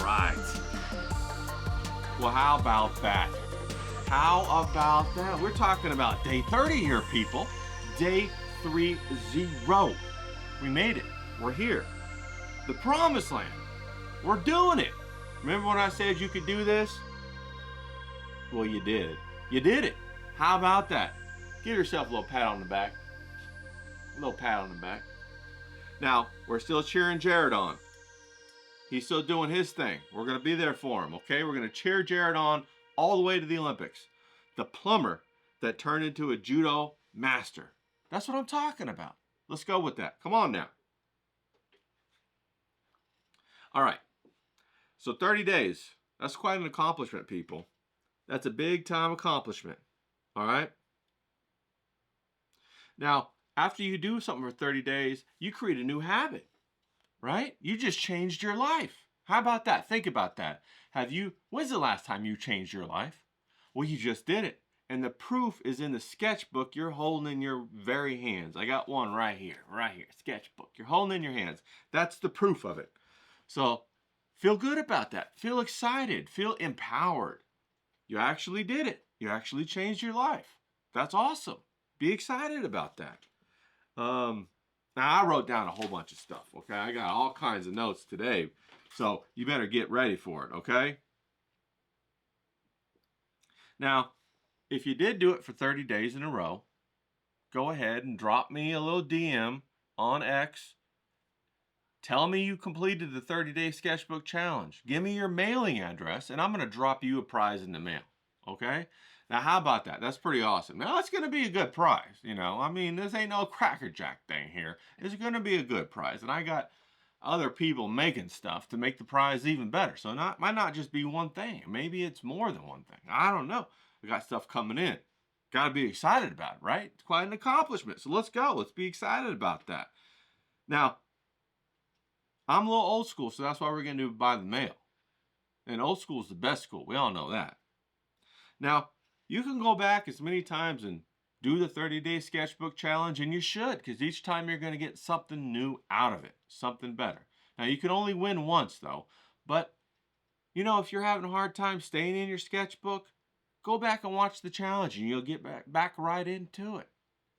right. Well, how about that? How about that? We're talking about day 30 here, people. Day 30. We made it. We're here. The promised land. We're doing it. Remember when I said you could do this? Well, you did. You did it. How about that? Give yourself a little pat on the back. A little pat on the back. Now, we're still cheering Jared on. He's still doing his thing. We're going to be there for him, okay? We're going to cheer Jared on all the way to the Olympics. The plumber that turned into a judo master. That's what I'm talking about. Let's go with that. Come on now. All right. So 30 days. That's quite an accomplishment, people. That's a big time accomplishment. All right? Now, after you do something for 30 days, you create a new habit, right? You just changed your life. How about that? Think about that. When's the last time you changed your life? Well, you just did it. And the proof is in the sketchbook you're holding in your very hands. I got one right here, sketchbook. You're holding in your hands. That's the proof of it. So feel good about that. Feel excited. Feel empowered. You actually did it. You actually changed your life. That's awesome. Be excited about that. Now, I wrote down a whole bunch of stuff, okay? I got all kinds of notes today, so you better get ready for it, okay? Now, if you did do it for 30 days in a row, go ahead and drop me a little DM on X. Tell me you completed the 30-day sketchbook challenge. Give me your mailing address, and I'm going to drop you a prize in the mail, okay? Now, how about that? That's pretty awesome. Now, it's going to be a good prize, you know. I mean, this ain't no Cracker Jack thing here. It's going to be a good prize. And I got other people making stuff to make the prize even better. So it might not just be one thing. Maybe it's more than one thing. I don't know. We got stuff coming in. Got to be excited about it, right? It's quite an accomplishment. So let's go. Let's be excited about that. Now, I'm a little old school, so that's why we're going to do it by the mail. And old school is the best school. We all know that. Now, you can go back as many times and do the 30-day sketchbook challenge, and you should, because each time you're going to get something new out of it, something better. Now, you can only win once, though. But, you know, if you're having a hard time staying in your sketchbook, go back and watch the challenge, and you'll get back right into it.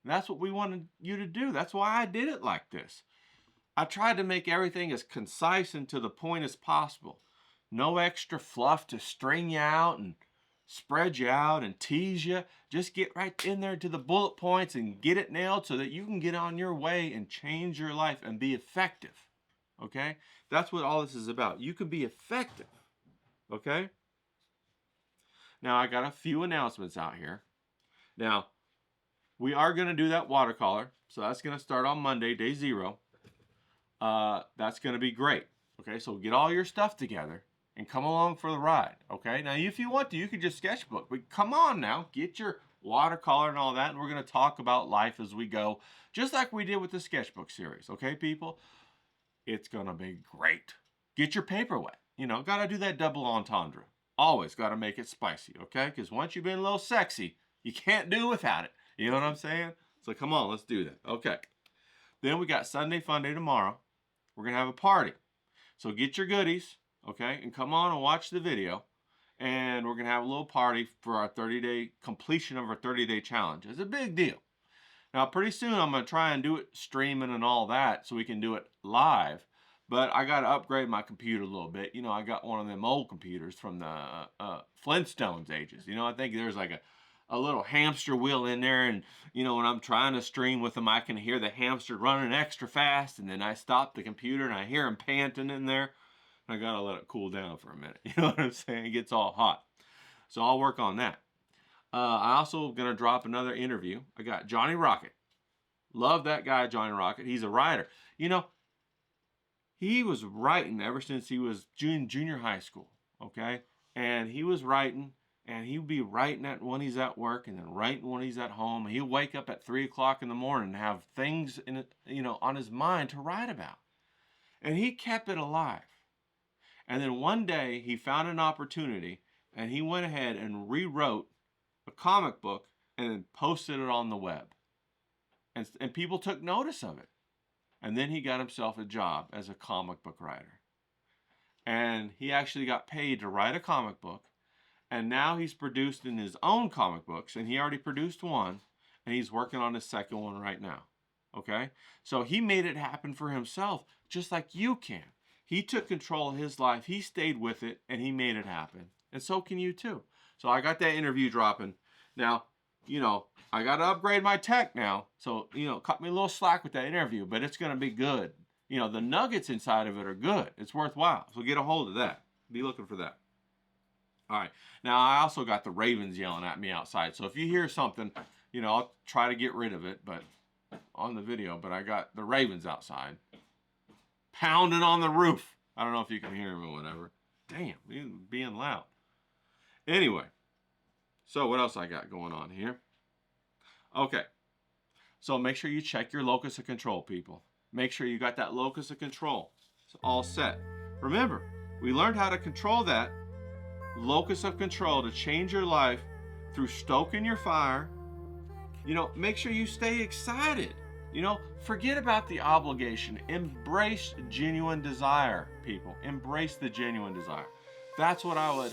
And that's what we wanted you to do. That's why I did it like this. I tried to make everything as concise and to the point as possible. No extra fluff to string you out and spread you out and tease you. Just get right in there to the bullet points and get it nailed so that you can get on your way and change your life and be effective. Okay? That's what all this is about. You can be effective. Okay? Now, I got a few announcements out here. Now, we are going to do that watercolor. So that's going to start on Monday, day 0. That's going to be great. Okay? So get all your stuff together and come along for the ride, okay? Now, if you want to, you can just sketchbook. But come on now, get your watercolor and all that, and we're going to talk about life as we go, just like we did with the sketchbook series, okay, people? It's going to be great. Get your paper wet. You know, got to do that double entendre. Always got to make it spicy, okay? Because once you've been a little sexy, you can't do without it. You know what I'm saying? So come on, let's do that. Okay. Then we got Sunday Funday tomorrow. We're going to have a party. So get your goodies. Okay, and come on and watch the video, and we're going to have a little party for our 30-day completion of our 30-day challenge. It's a big deal. Now, pretty soon I'm going to try and do it streaming and all that so we can do it live, but I got to upgrade my computer a little bit. You know, I got one of them old computers from the Flintstones ages. You know, I think there's like a little hamster wheel in there, and, you know, when I'm trying to stream with them, I can hear the hamster running extra fast, and then I stop the computer, and I hear him panting in there. I gotta let it cool down for a minute. You know what I'm saying? It gets all hot. So I'll work on that. I also gonna drop another interview. I got Johnny Rocket. Love that guy, Johnny Rocket. He's a writer. You know, he was writing ever since he was junior high school, okay? And he was writing, and he would be writing that when he's at work and then writing when he's at home. He'll wake up at 3 o'clock in the morning and have things in it, you know, on his mind to write about. And he kept it alive. And then one day he found an opportunity and he went ahead and rewrote a comic book and then posted it on the web. And people took notice of it. And then he got himself a job as a comic book writer. and he actually got paid to write a comic book. And now he's producing his own comic books, and he already produced one, and he's working on his second one right now. Okay? So he made it happen for himself, just like you can. He took control of his life, he stayed with it, and he made it happen. And so can you too. So I got that interview dropping. Now, I got to upgrade my tech now. So, cut me a little slack with that interview, but it's going to be good. The nuggets inside of it are good. It's worthwhile. So get a hold of that. Be looking for that. All right. Now, I also got the ravens yelling at me outside. So if you hear something, I'll try to get rid of it, but on the video. But I got the ravens outside pounding on the roof. I don't know if you can hear them or whatever. Damn, being loud. Anyway, so what else I got going on here? Okay. So make sure you check your locus of control, people. Make sure you got that locus of control. It's all set. Remember, we learned how to control that locus of control to change your life through stoking your fire. Make sure you stay excited. Forget about the obligation. Embrace genuine desire, people. Embrace the genuine desire. That's what I would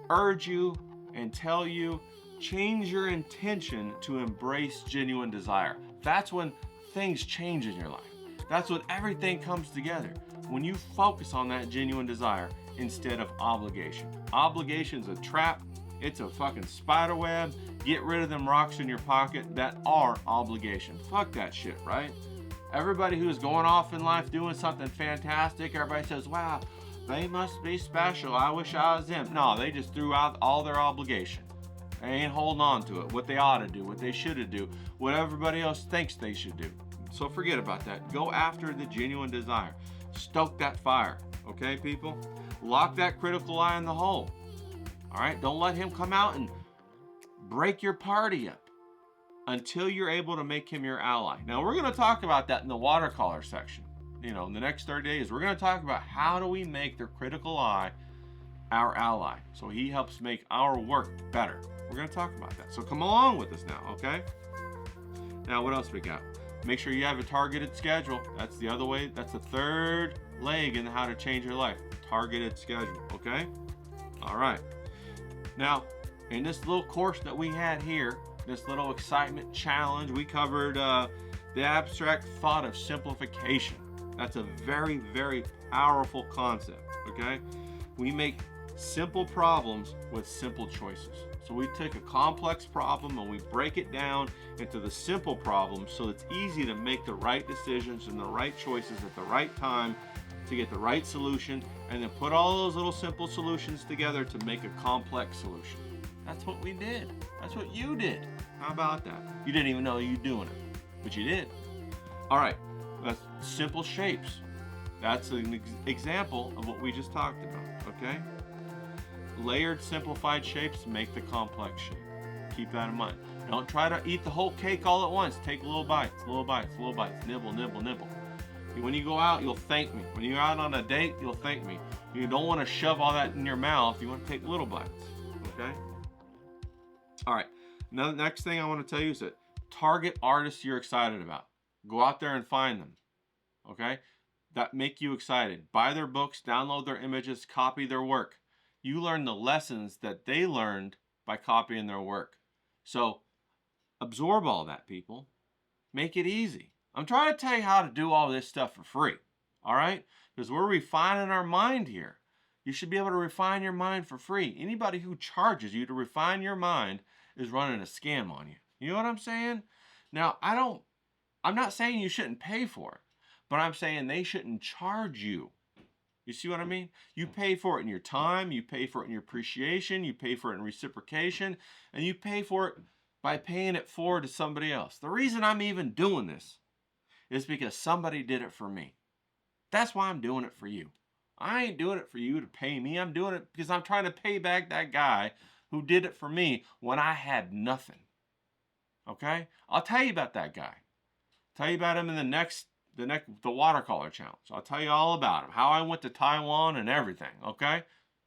urge you and tell you. Change your intention to embrace genuine desire. That's when things change in your life. That's when everything comes together. When you focus on that genuine desire instead of obligation. Obligation's a trap. It's a fucking spider web. Get rid of them rocks in your pocket that are obligation. Fuck that shit, right? Everybody who's going off in life doing something fantastic, everybody says, wow, they must be special. I wish I was them. No, they just threw out all their obligation. They ain't holding on to it. What they ought to do, what they should do, what everybody else thinks they should do. So forget about that. Go after the genuine desire. Stoke that fire. Okay, people? Lock that critical eye in the hole. All right? Don't let him come out and break your party up until you're able to make him your ally. Now, we're going to talk about that in the watercolor section. In the next 30 days, we're going to talk about how do we make the critical eye our ally so he helps make our work better. We're going to talk about that. So come along with us now, okay? Now, what else we got? Make sure you have a targeted schedule. That's the other way. That's the third leg in how to change your life. Targeted schedule, okay? All right. Now, in this little course that we had here, this little excitement challenge, we covered the abstract thought of simplification. That's a very, very powerful concept, okay? We make simple problems with simple choices. So we take a complex problem and we break it down into the simple problems so it's easy to make the right decisions and the right choices at the right time to get the right solution, and then put all those little simple solutions together to make a complex solution. That's what we did. That's what you did. How about that? You didn't even know you were doing it, but you did. All right, that's simple shapes. That's an example of what we just talked about, okay? Layered, simplified shapes make the complex shape. Keep that in mind. Don't try to eat the whole cake all at once. Take little bites, little bites, little bites. Nibble, nibble, nibble. When you go out, you'll thank me. When you're out on a date, you'll thank me. You don't want to shove all that in your mouth. You want to take little bites, okay? All right. Now, the next thing I want to tell you is that target artists you're excited about. Go out there and find them, okay? That make you excited. Buy their books, download their images, copy their work. You learn the lessons that they learned by copying their work. So absorb all that, people. Make it easy. I'm trying to tell you how to do all this stuff for free, all right? Because we're refining our mind here. You should be able to refine your mind for free. Anybody who charges you to refine your mind is running a scam on you. You know what I'm saying? Now, I'm not saying you shouldn't pay for it, but I'm saying they shouldn't charge you. You see what I mean? You pay for it in your time, you pay for it in your appreciation, you pay for it in reciprocation, and you pay for it by paying it forward to somebody else. The reason I'm even doing this is because somebody did it for me. That's why I'm doing it for you. I ain't doing it for you to pay me. I'm doing it because I'm trying to pay back that guy who did it for me when I had nothing. Okay? I'll tell you about that guy. I'll tell you about him in the watercolor challenge. I'll tell you all about him. How I went to Taiwan and everything. Okay?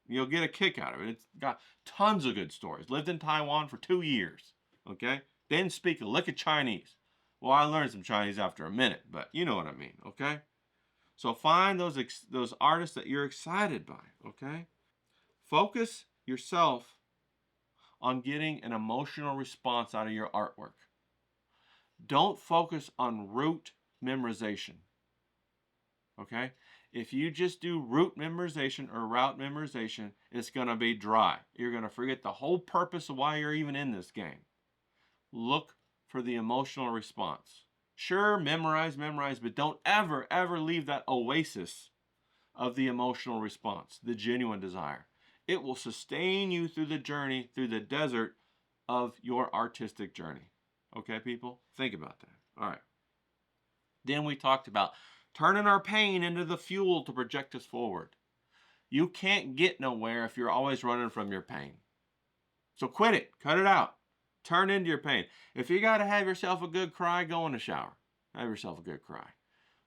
You'll get a kick out of it. It's got tons of good stories. Lived in Taiwan for 2 years. Okay? Didn't speak a lick of Chinese. Well, I learned some Chinese after a minute, but you know what I mean, okay? So find those artists that you're excited by, okay? Focus yourself on getting an emotional response out of your artwork. Don't focus on rote memorization, okay? If you just do route memorization or route memorization, it's going to be dry. You're going to forget the whole purpose of why you're even in this game. Look for the emotional response. Sure, memorize, but don't ever, ever leave that oasis of the emotional response, the genuine desire. It will sustain you through the journey, through the desert of your artistic journey. Okay, people? Think about that. All right. Then we talked about turning our pain into the fuel to project us forward. You can't get nowhere if you're always running from your pain. So quit it. Cut it out. Turn into your pain. If you got to have yourself a good cry, go in the shower. Have yourself a good cry.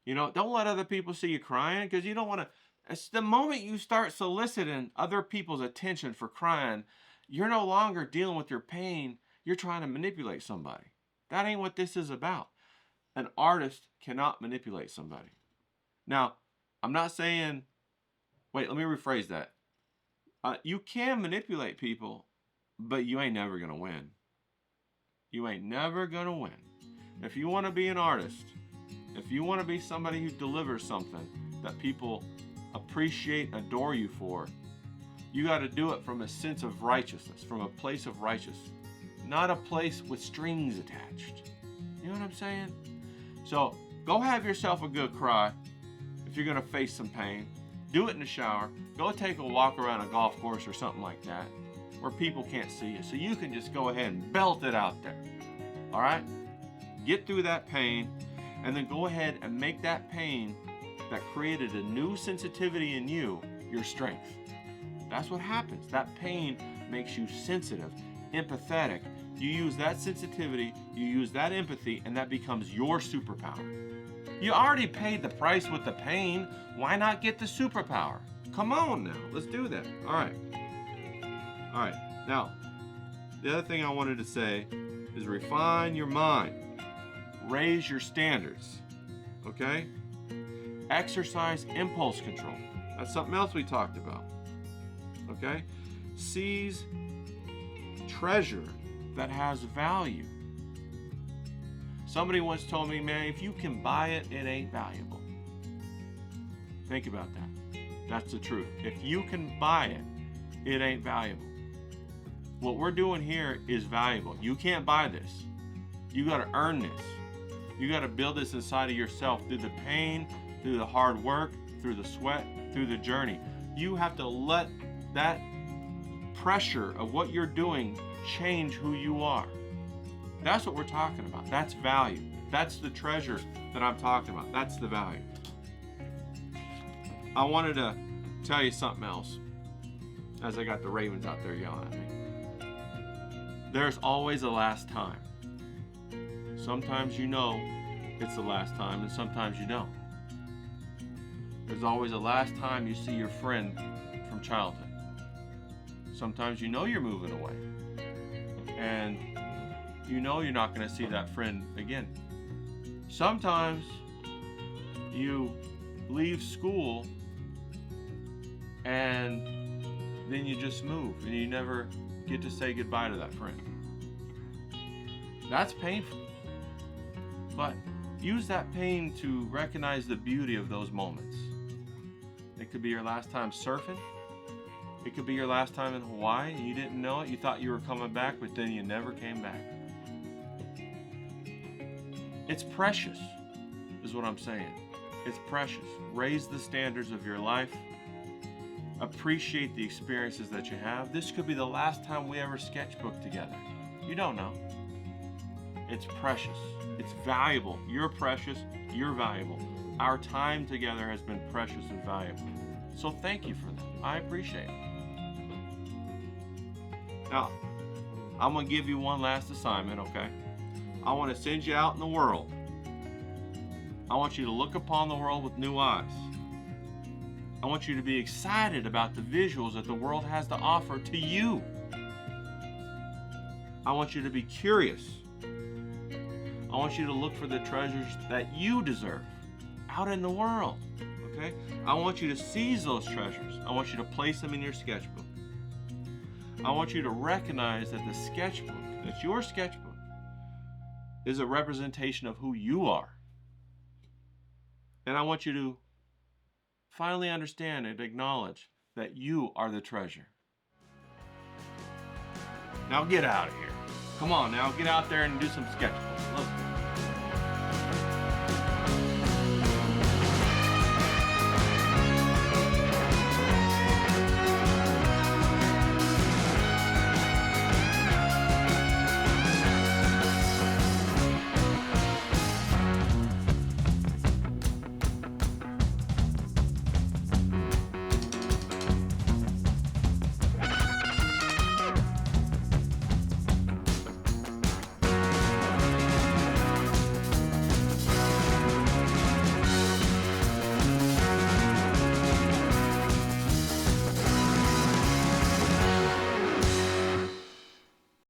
You know, don't let other people see you crying, because you don't want to. It's the moment you start soliciting other people's attention for crying, you're no longer dealing with your pain. You're trying to manipulate somebody. That ain't what this is about. An artist cannot manipulate somebody. Now, I'm not saying, wait, let me rephrase that. You can manipulate people, but you ain't never going to win. You ain't never going to win. If you want to be an artist, if you want to be somebody who delivers something that people appreciate, adore you for, you got to do it from a sense of righteousness, from a place of righteousness, not a place with strings attached. You know what I'm saying? So go have yourself a good cry. If you're going to face some pain, do it in the shower. Go take a walk around a golf course or something like that where people can't see you, so you can just go ahead and belt it out there. All right? Get through that pain, and then go ahead and make that pain that created a new sensitivity in you your strength. That's what happens. That pain makes you sensitive, empathetic. You use that sensitivity, you use that empathy, and that becomes your superpower. You already paid the price with the pain. Why not get the superpower? Come on now, let's do that. All right. Now, the other thing I wanted to say is refine your mind. Raise your standards. Okay? Exercise impulse control. That's something else we talked about. Okay? Seize treasure that has value. Somebody once told me, man, if you can buy it, it ain't valuable. Think about that. That's the truth. If you can buy it, it ain't valuable. What we're doing here is valuable. You can't buy this. You got to earn this. You got to build this inside of yourself through the pain, through the hard work, through the sweat, through the journey. You have to let that pressure of what you're doing change who you are. That's what we're talking about. That's value. That's the treasure that I'm talking about. That's the value. I wanted to tell you something else as I got the ravens out there yelling at me. There's always a last time. Sometimes you know it's the last time, and sometimes you don't. There's always a last time you see your friend from childhood. Sometimes you know you're moving away, and you know you're not going to see that friend again. Sometimes you leave school and then you just move and you never get to say goodbye to that friend. That's painful. But use that pain to recognize the beauty of those moments. It could be your last time surfing. It could be your last time in Hawaii and you didn't know it. You thought you were coming back, but then you never came back. It's precious, is what I'm saying. It's precious. Raise the standards of your life. Appreciate the experiences that you have. This could be the last time we ever sketchbook together. You don't know. It's precious. It's valuable. You're precious. You're valuable. Our time together has been precious and valuable. So thank you for that. I appreciate it. Now, I'm going to give you one last assignment, okay? I want to send you out in the world. I want you to look upon the world with new eyes. I want you to be excited about the visuals that the world has to offer to you. I want you to be curious. I want you to look for the treasures that you deserve out in the world. Okay? I want you to seize those treasures. I want you to place them in your sketchbook. I want you to recognize that the sketchbook, that your sketchbook, is a representation of who you are. And I want you to finally understand and acknowledge that you are the treasure. Now get out of here. Come on now, get out there and do some sketchbook.